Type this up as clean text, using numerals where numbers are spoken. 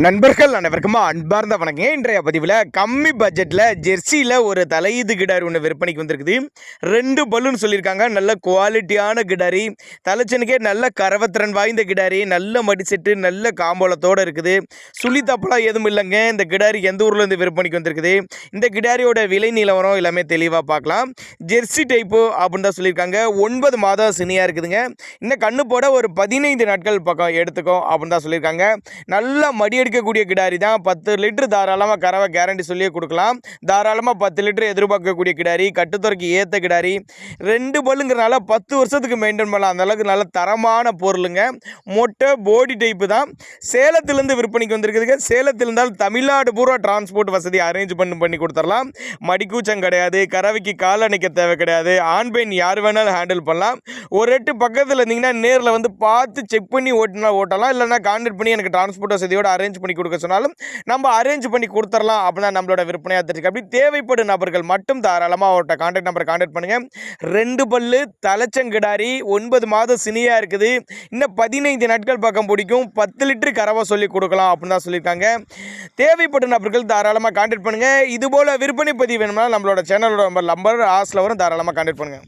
நண்பர்கள் அனைவருக்கும் அன்பார்ந்த வணக்கம். இன்றைய பதிவில் கம்மி பட்ஜெட்டில் ஜெர்சியில் ஒரு தலையீது கிடாரி ஒன்று விற்பனைக்கு வந்திருக்குது. 2 பல்லுன்னு சொல்லியிருக்காங்க. நல்ல குவாலிட்டியான கிடாரி, தலைச்சனுக்கே நல்ல கரவத்திறன் வாய்ந்த கிடாரி, நல்ல மடிசெட்டு, நல்ல காம்போலத்தோடு இருக்குது. சுழி தப்பெல்லாம் எதுவும் இல்லைங்க. இந்த கிடாரி எந்த ஊர்லேருந்து விற்பனைக்கு வந்திருக்குது, இந்த கிடாரியோட விலை நிலவரம் எல்லாமே தெளிவாக பார்க்கலாம். ஜெர்சி டைப்பு அப்படின்னு தான் சொல்லியிருக்காங்க. 9 மாதம் சினியாக இருக்குதுங்க. இன்னும் கண்ணு போட ஒரு 15 நாட்கள் பக்கம் எடுத்துக்கும் அப்படின்னு தான் சொல்லியிருக்காங்க. நல்ல மடி எடுக்கக்கூடிய கிடாரி தான். 10 லிட்டர் தாராளமாக கறவை கேரண்டி சொல்லியே கொடுக்கலாம். தாராளமாக 10 லிட்டர் எதிர்பார்க்கக்கூடிய கிடாரி, கட்டுத்துறைக்கு ஏற்ற கிடாரி, 2 பல்லுங்கிறனால 10 வருஷத்துக்கு மெயின்டைன் பண்ணலாம். அந்தளவுக்கு நல்ல தரமான பொருளுங்க. மொட்டை போடி டைப்பு தான். சேலத்திலேருந்து விற்பனைக்கு வந்திருக்குதுங்க. சேலத்தில் இருந்தால் தமிழ்நாடு பூரா டிரான்ஸ்போர்ட் வசதி அரேஞ்ச் பண்ணி கொடுத்துடலாம். மடிக்கூச்சம் கிடையாது, கறவைக்கு கால் அணைக்க தேவை கிடையாது. ஆண் பெண் யார் வேணாலும் ஹேண்டில் பண்ணலாம். ஒரு எட்டு பக்கத்தில் இருந்தீங்கன்னா நேரில் வந்து பார்த்து செக் பண்ணி ஓட்டலாம். இல்லைனா கான்டாக்ட் பண்ணி எனக்கு டிரான்ஸ்போர்ட் வசதியோடு அரேஞ்ச் பண்ணி கொடுக்க சொன்னாலும் நம்ம அரேஞ்ச் பண்ணி கொடுத்துடலாம் அப்படின்னா நம்மளோட விற்பனையாக தெரிஞ்சுக்க. அப்படி தேவைப்படும் நபர்கள் மட்டும் தாராளமாக அவர்கிட்ட கான்டாக்ட் நம்பரை கான்டாக்ட் பண்ணுங்கள். 2 பல்லு தலைச்சங்கிடாரி, 9 மாதம் சினியாக இருக்குது. இன்னும் 15 நாட்கள் பக்கம் பிடிக்கும். 10 லிட்டர் கறவை சொல்லி கொடுக்கலாம் அப்படின்னு தான் சொல்லியிருக்காங்க. தேவைப்படும் நபர்கள் தாராளமாக கான்டாக்ட் பண்ணுங்கள். இதுபோல் விற்பனை பதிவு வேணும்னா நம்மளோட சேனலோட நம்பர் ஆஸ்ல வரும். தாராளமாக கான்டாக்ட் பண்ணுங்கள்.